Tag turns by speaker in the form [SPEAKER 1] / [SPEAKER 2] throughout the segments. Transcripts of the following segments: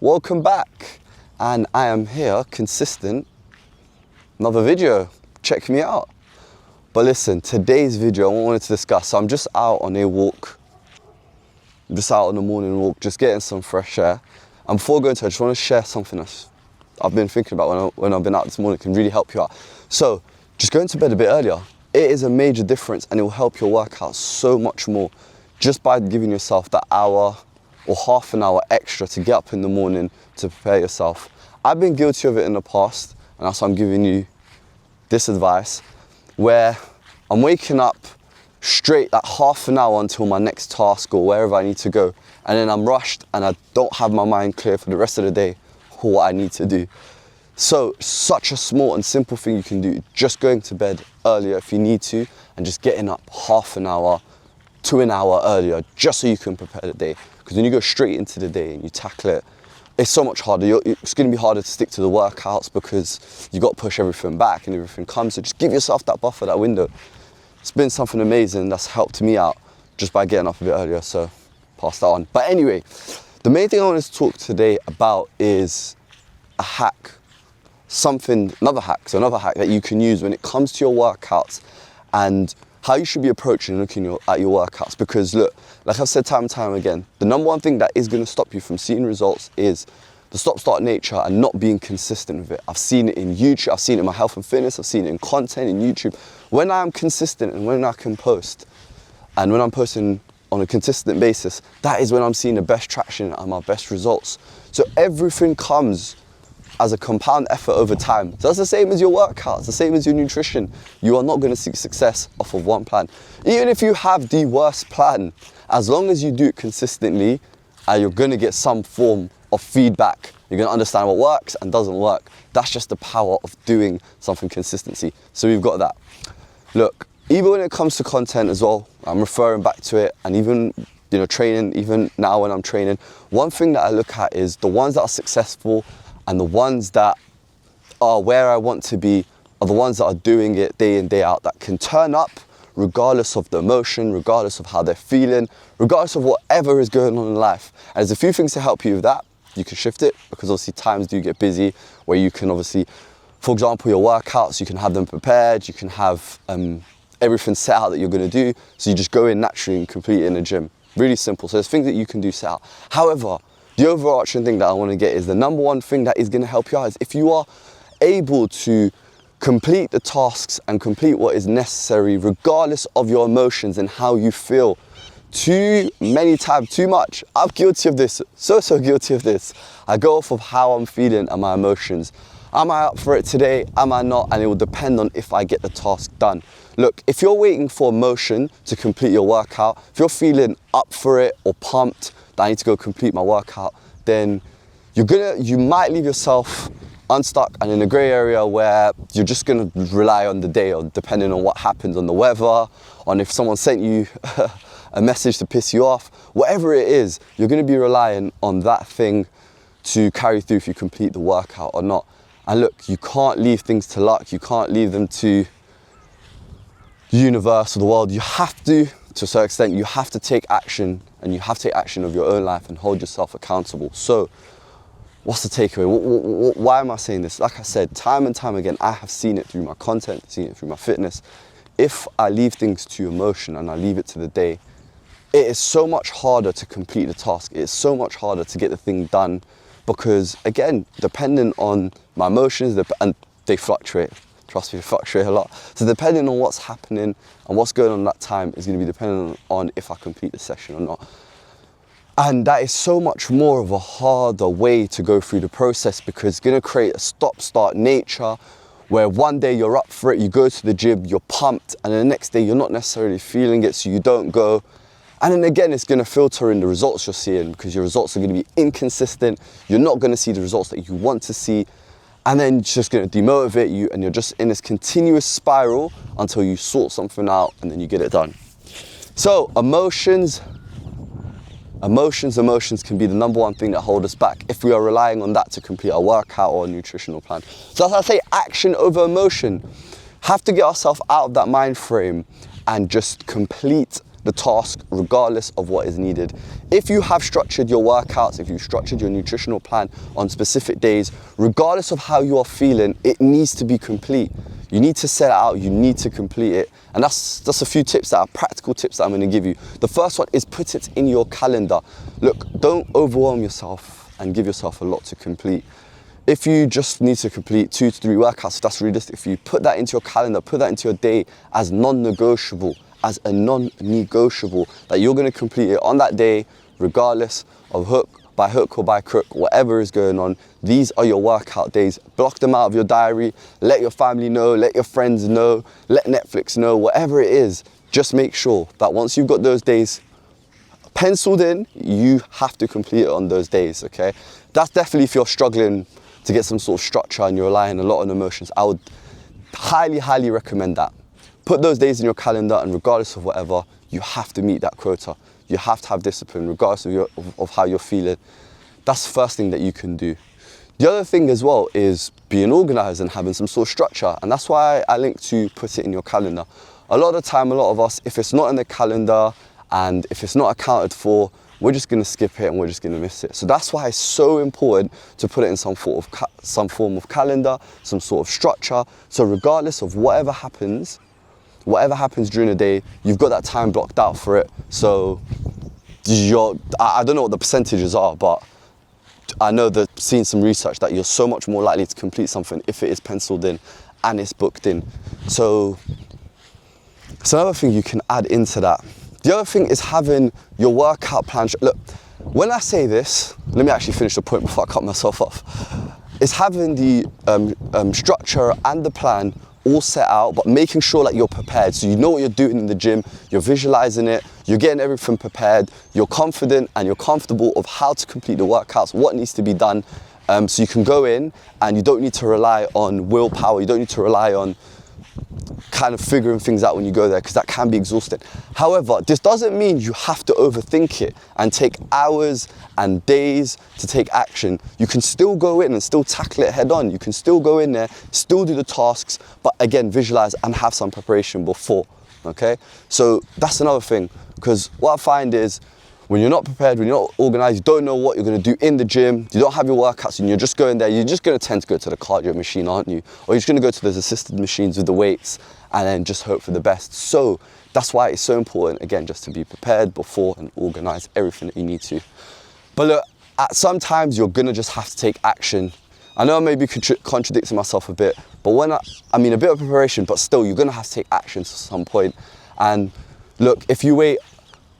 [SPEAKER 1] welcome back. And I am here, consistent, another video, check me out. But listen, today's video I wanted to discuss, so I'm just out on a walk, just out on the morning walk, just getting some fresh air. And before going to, I just want to share something that I've been thinking about when I've been out this morning. It can really help you out. So just going to bed a bit earlier, it is a major difference, and it will help your workout so much more just by giving yourself that hour or half an hour extra to get up in the morning to prepare yourself. I've been guilty of it in the past, and that's why I'm giving you this advice, where I'm waking up straight like half an hour until my next task or wherever I need to go, and then I'm rushed and I don't have my mind clear for the rest of the day for what I need to do. So such a small and simple thing you can do, just going to bed earlier if you need to, and just getting up half an hour to an hour earlier, just so you can prepare the day. Because when you go straight into the day and you tackle it, it's so much harder. It's going to be harder to stick to the workouts because you got to push everything back and everything comes. So just give yourself that buffer, that window. It's been something amazing that's helped me out just by getting up a bit earlier. So pass that on. But anyway, the main thing I wanted to talk today about is a hack. Another hack that you can use when it comes to your workouts and how you should be approaching and looking at your workouts. Because look, like I've said time and time again, the number one thing that is going to stop you from seeing results is the stop-start nature and not being consistent with it. I've seen it in YouTube, I've seen it in my health and fitness, I've seen it in content in YouTube. When I'm consistent and when I can post, and when I'm posting on a consistent basis, that is when I'm seeing the best traction and my best results. So everything comes as a compound effort over time. So that's the same as your workouts, the same as your nutrition. You are not going to seek success off of one plan. Even if you have the worst plan, as long as you do it consistently, you're going to get some form of feedback. You're going to understand what works and doesn't work. That's just the power of doing something consistency. So we've got that. Look, even when it comes to content as well, I'm referring back to it, and even training, even now when I'm training, one thing that I look at is the ones that are successful and the ones that are where I want to be are the ones that are doing it day in, day out, that can turn up regardless of the emotion, regardless of how they're feeling, regardless of whatever is going on in life. And there's a few things to help you with that. You can shift it, because obviously times do get busy, where you can obviously, for example, your workouts, you can have them prepared, you can have everything set out that you're going to do, so you just go in naturally and complete it in the gym. Really simple. So there's things that you can do set out. However, the overarching thing that I want to get is the number one thing that is going to help you out is if you are able to complete the tasks and complete what is necessary regardless of your emotions and how you feel. Too many times, too much. I'm guilty of this, so guilty of this. I go off of how I'm feeling and my emotions. Am I up for it today? Am I not? And it will depend on if I get the task done. Look, if you're waiting for emotion to complete your workout, if you're feeling up for it or pumped that I need to go complete my workout, then you might leave yourself unstuck and in a grey area where you're just going to rely on the day, or depending on what happens, on the weather, on if someone sent you a message to piss you off, whatever it is, you're going to be relying on that thing to carry through if you complete the workout or not. And look, you can't leave things to luck, you can't leave them to the universe or the world. You have to a certain extent, you have to take action, and you have to take action of your own life and hold yourself accountable. So what's the takeaway? Why am I saying this? Like I said, time and time again, I have seen it through my content, seen it through my fitness. If I leave things to emotion and I leave it to the day, it is so much harder to complete the task. It is so much harder to get the thing done, because again, depending on my emotions, and they fluctuate. Trust me, they fluctuate a lot. So depending on what's happening and what's going on that time is going to be dependent on if I complete the session or not. And that is so much more of a harder way to go through the process, because it's going to create a stop-start nature where one day you're up for it, you go to the gym, you're pumped, and then the next day you're not necessarily feeling it, so you don't go. And then again, it's going to filter in the results you're seeing, because your results are going to be inconsistent. You're not going to see the results that you want to see. And then it's just going to demotivate you, and you're just in this continuous spiral until you sort something out and then you get it done. So emotions can be the number one thing that hold us back if we are relying on that to complete our workout or a nutritional plan. So as I say, action over emotion. Have to get ourselves out of that mind frame and just complete the task regardless of what is needed. If you have structured your workouts, if you've structured your nutritional plan on specific days, regardless of how you are feeling, it needs to be complete. You need to set it out, you need to complete it. And that's just a few tips that are practical tips that I'm gonna give you. The first one is put it in your calendar. Look, don't overwhelm yourself and give yourself a lot to complete. If you just need to complete 2 to 3 workouts, that's realistic for you. Put that into your calendar, put that into your day as non-negotiable, as a non-negotiable, that you're gonna complete it on that day, regardless of by hook or by crook, whatever is going on. These are your workout days. Block them out of your diary. Let your family know, let your friends know, let Netflix know, whatever it is. Just make sure that once you've got those days penciled in, you have to complete it on those days, okay? That's definitely if you're struggling to get some sort of structure and you're relying a lot on emotions. I would highly, highly recommend that. Put those days in your calendar, and regardless of whatever, you have to meet that quota. You have to have discipline regardless of how you're feeling. That's the first thing that you can do. The other thing as well is being organized and having some sort of structure. And that's why I link to put it in your calendar. A lot of the time, a lot of us, if it's not in the calendar and if it's not accounted for, we're just gonna skip it and we're just gonna miss it. So that's why it's so important to put it in some form of calendar, some sort of structure. So regardless of whatever happens during the day, you've got that time blocked out for it. So I don't know what the percentages are, but I know that seeing some research that you're so much more likely to complete something if it is penciled in and it's booked in. So it's another thing you can add into that. The other thing is having your workout plan. Look, when I say this, let me actually finish the point before I cut myself off. It's having the structure and the plan all set out, but making sure that you're prepared. So you know what you're doing in the gym, you're visualizing it, you're getting everything prepared, you're confident and you're comfortable of how to complete the workouts, what needs to be done. So you can go in and you don't need to rely on willpower, you don't need to rely on kind of figuring things out when you go there, because that can be exhausting. However, this doesn't mean you have to overthink it and take hours and days to take action. You can still go in and still tackle it head on. You can still go in there, still do the tasks, but again, visualize and have some preparation before, okay? So that's another thing, because what I find is when you're not prepared, when you're not organized, you don't know what you're gonna do in the gym, you don't have your workouts and you're just going there, you're just gonna tend to go to the cardio machine, aren't you? Or you're just gonna go to those assisted machines with the weights and then just hope for the best. So that's why it's so important, again, just to be prepared before and organize everything that you need to. But look, sometimes you're gonna just have to take action. I know I may be contradicting myself a bit, but I mean a bit of preparation, but still you're gonna have to take action to some point. And look, if you wait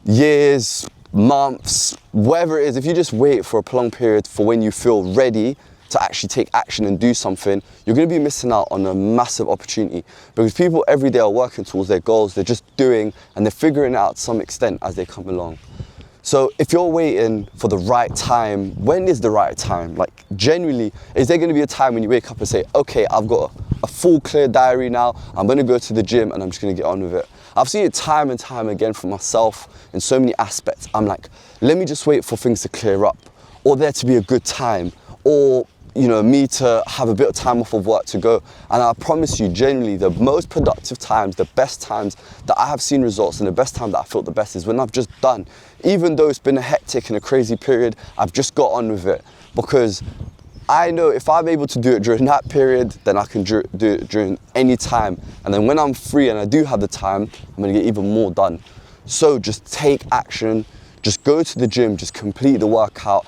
[SPEAKER 1] years, months, whatever it is, if you just wait for a prolonged period for when you feel ready to actually take action and do something, you're going to be missing out on a massive opportunity, because people every day are working towards their goals. They're just doing and they're figuring it out to some extent as they come along. So if you're waiting for the right time, when is the right time? Like genuinely, is there going to be a time when you wake up and say, okay, I've got a full clear diary now, I'm going to go to the gym and I'm just going to get on with it? I've seen it time and time again for myself in so many aspects. I'm like, let me just wait for things to clear up, or there to be a good time, or me to have a bit of time off of work to go. And I promise you, genuinely, the most productive times, the best times that I have seen results and the best time that I felt the best is when I've just done. Even though it's been a hectic and a crazy period, I've just got on with it, because I know if I'm able to do it during that period, then I can do it during any time. And then when I'm free and I do have the time, I'm gonna get even more done. So just take action, just go to the gym, just complete the workout,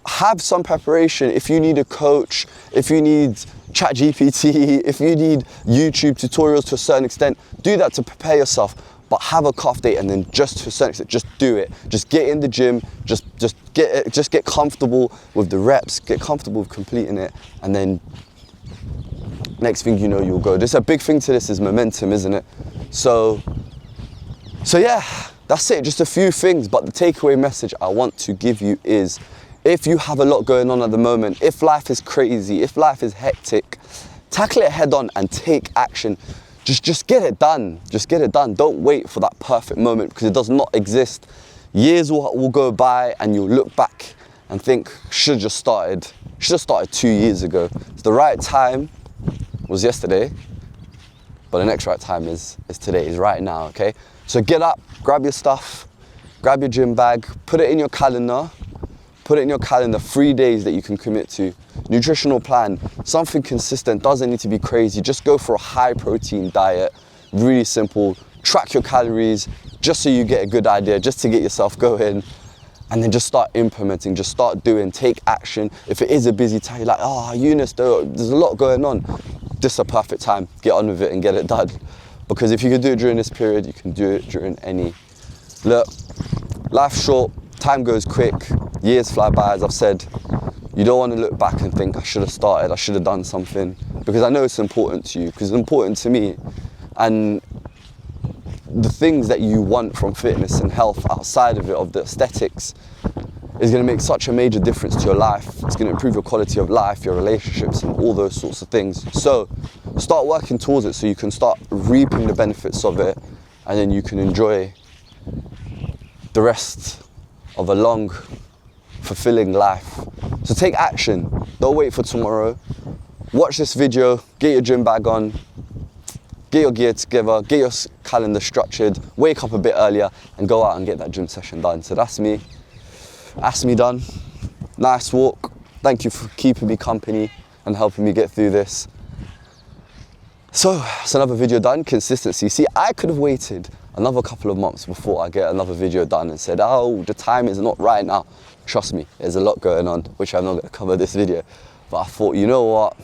[SPEAKER 1] have some preparation. If you need a coach, if you need ChatGPT, if you need YouTube tutorials to a certain extent, do that to prepare yourself. But have a cuff date, and then just to a certain extent, just do it. Just get in the gym, just get comfortable with the reps, get comfortable with completing it, and then next thing you know, you'll go. There's a big thing to this is momentum, isn't it? So yeah, that's it, just a few things. But the takeaway message I want to give you is, if you have a lot going on at the moment, if life is crazy, if life is hectic, tackle it head on and take action. Just get it done. Just get it done. Don't wait for that perfect moment, because it does not exist. Years will go by and you'll look back and think, should have started 2 years ago. So the right time was yesterday, but the next right time is today, is right now, okay? So get up, grab your stuff, grab your gym bag, put it in your calendar. Put it in your calendar, 3 days that you can commit to. Nutritional plan, something consistent, doesn't need to be crazy. Just go for a high protein diet, really simple. Track your calories, just so you get a good idea, just to get yourself going. And then just start implementing, just start doing, take action. If it is a busy time, you're like, oh, Eunice, there's a lot going on. This is a perfect time, get on with it and get it done. Because if you can do it during this period, you can do it during any. Look, life's short, time goes quick, years fly by, as I've said. You don't want to look back and think, I should have started, I should have done something. Because I know it's important to you, because it's important to me. And the things that you want from fitness and health outside of it, of the aesthetics, is going to make such a major difference to your life. It's going to improve your quality of life, your relationships, and all those sorts of things. So start working towards it so you can start reaping the benefits of it, and then you can enjoy the rest of a long, fulfilling life. So take action, don't wait for tomorrow. Watch this video, get your gym bag on, get your gear together, get your calendar structured, wake up a bit earlier and go out and get that gym session done. So that's me done. Nice walk. Thank you for keeping me company and helping me get through this. So it's another video done, consistency. See, I could have waited another couple of months before I get another video done and said, oh, the time is not right now. Trust me, there's a lot going on, which I'm not going to cover this video. But I thought, you know what?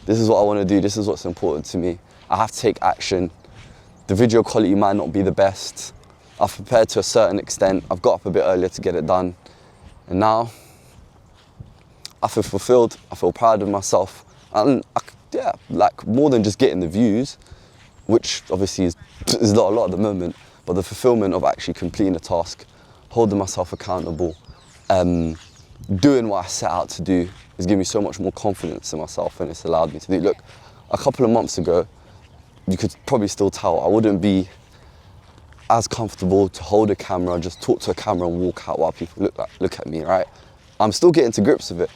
[SPEAKER 1] This is what I want to do. This is what's important to me. I have to take action. The video quality might not be the best. I've prepared to a certain extent. I've got up a bit earlier to get it done. And now I feel fulfilled. I feel proud of myself. And yeah, like more than just getting the views, which obviously is not a lot at the moment, but the fulfillment of actually completing the task, holding myself accountable, doing what I set out to do has given me so much more confidence in myself, and it's allowed me to do. Look, a couple of months ago, you could probably still tell I wouldn't be as comfortable to hold a camera, just talk to a camera and walk out while people look at me, right? I'm still getting to grips with it,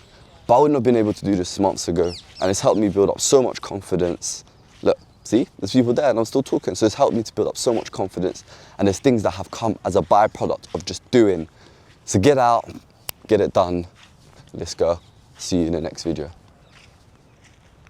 [SPEAKER 1] but I wouldn't have been able to do this months ago, and it's helped me build up so much confidence. Look, see, there's people there and I'm still talking, so it's helped me to build up so much confidence, and there's things that have come as a byproduct of just doing. So get out, get it done, let's go. See you in the next video.